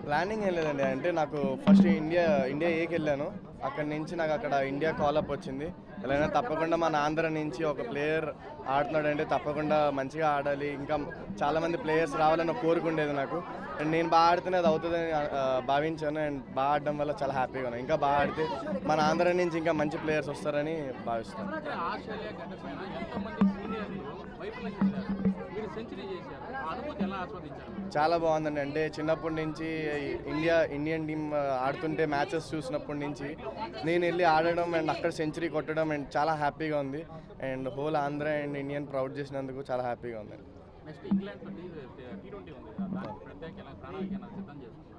Planning ఏం లేదండి. అంటే నాకు ఫస్ట్ ఇండియా ఏకి వెళ్ళాను. అక్కడి నుంచి నాకు అక్కడ ఇండియా కాలప్ వచ్చింది. ఎలాగైనా తప్పకుండా మన ఆంధ్ర నుంచి ఒక ప్లేయర్ ఆడుతున్నాడంటే తప్పకుండా మంచిగా ఆడాలి, ఇంకా చాలామంది ప్లేయర్స్ రావాలని ఒక కోరిక ఉండేది నాకు. అండ్ నేను బాగా ఆడితేనే అది అవుతుందని భావించాను. అండ్ బాగా ఆడడం వల్ల చాలా హ్యాపీగా ఉన్నాను. ఇంకా బాగా ఆడితే మన ఆంధ్ర నుంచి ఇంకా మంచి ప్లేయర్స్ వస్తారని భావిస్తాను. ఆస్ట్రేలియా గడ్డ పైన ఎంతోమంది సీనియర్లు వైఫల్యం చెందారు. మీరు సెంచరీ చేశారు. ఆ అనుభూతి ఎలా ఆస్వాదించారు? చాలా బాగుందండి. అంటే చిన్నప్పటి నుంచి ఇండియన్ టీమ్ ఆడుతుంటే మ్యాచెస్ చూసినప్పటి నుంచి నేను వెళ్ళి ఆడడం అండ్ అక్కడ సెంచరీ కొట్టడం అండ్ చాలా హ్యాపీగా ఉంది. And whole Andhra and Indian proud చేసినందుకు చాలా హ్యాపీగా ఉంది. నెక్స్ట్ ఇంగ్లాండ్తో T20 ఉంది కదా, దానికి ప్రత్యేక ప్రణాళిక సిద్ధం చేసుకున్నారు.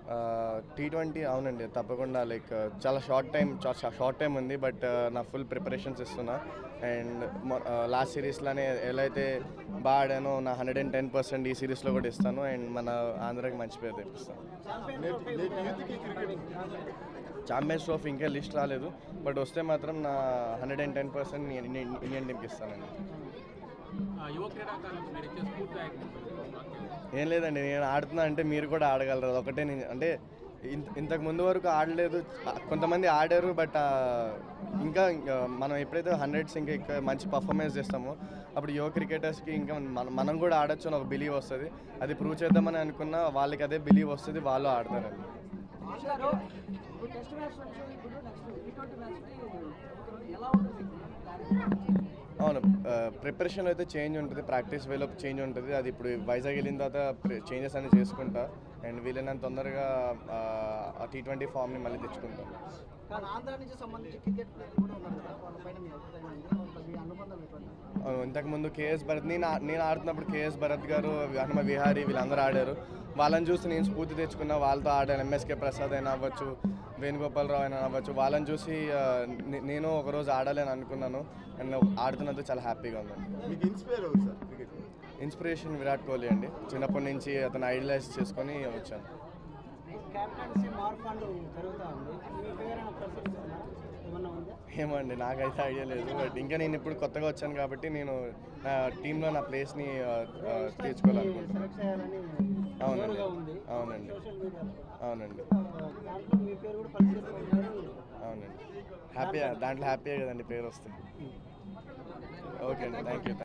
T20 అవునండి, తప్పకుండా. లైక్ చాలా షార్ట్ టైం ఉంది, బట్ నా ఫుల్ ప్రిపరేషన్స్ ఇస్తున్నా. అండ్ లాస్ట్ సిరీస్లోనే ఎలా అయితే బాగా ఆడానో నా 110% ఈ సిరీస్లో కూడా ఇస్తాను. అండ్ మన ఆంధ్రాకి మంచి పేరు తెప్పిస్తాను. ఛాంపియన్స్ ట్రోఫీ ఇంకా లిస్ట్ రాలేదు, బట్ వస్తే మాత్రం నా 110% ఇండియన్ టీంకి ఇస్తానండి. యువ క్రీడాకారులకు మీరు ఇచ్చే స్ఫూర్తి ఏం లేదండి, నేను ఆడుతున్నా అంటే మీరు కూడా ఆడగలరు. ఒకటే అంటే ఇంతకు ముందు వరకు ఆడలేదు, కొంతమంది ఆడారు, బట్ ఇంకా మనం ఎప్పుడైతే 100s ఇంకా మంచి పర్ఫార్మెన్స్ చేస్తామో అప్పుడు యువ క్రికెటర్స్కి ఇంకా మనం కూడా ఆడొచ్చు అని ఒక బిలీవ్ వస్తుంది. అది ప్రూవ్ చేద్దామని అనుకున్నా వాళ్ళకి అదే బిలీవ్ వస్తుంది, వాళ్ళు ఆడతారండి. అవును, ప్రిపరేషన్లో అయితే చేంజ్ ఉంటుంది, ప్రాక్టీస్ వేలో చేంజ్ ఉంటుంది. అది ఇప్పుడు వైజాగ్ వెళ్ళిన తర్వాత చేంజెస్ అన్ని చేసుకుంటా. అండ్ వీలైనంత తొందరగా ఆ T20 ఫామ్ని మళ్ళీ తెచ్చుకుంటాం. ఇంతకుముందు కేఎస్ భరత్, నేను ఆడుతున్నప్పుడు కేఎస్ భరత్ గారు, హనుమ విహారీ వీళ్ళందరూ ఆడారు. వాళ్ళని చూసి నేను స్ఫూర్తి తెచ్చుకున్నా, వాళ్ళతో ఆడాను. ఎంఎస్కే ప్రసాద్ అయినా అవ్వచ్చు, వేణుగోపాలరావు అయినా అవ్వచ్చు. వాళ్ళని చూసి నేను ఒకరోజు ఆడాలని అనుకున్నాను. అండ్ ఆడుతున్నందుకు చాలా హ్యాపీగా ఉంది. ఇన్స్పిరేషన్ విరాట్ కోహ్లీ అండి. చిన్నప్పటి నుంచి అతను ఐడలైజ్ చేసుకొని వచ్చాను. ఏమండి, నాకైతే ఐడియా లేదు. బట్ ఇంకా నేను ఇప్పుడు కొత్తగా వచ్చాను కాబట్టి నేను టీంలో నా ప్లేస్ని తీర్చుకోవాలనుకుంటున్నాను. అవునండి, అవునండి, అవునండి, అవునండి. దాంట్లో హ్యాపీయే కదండి పేరు వస్తుంది. ఓకే అండి, థ్యాంక్ యూ.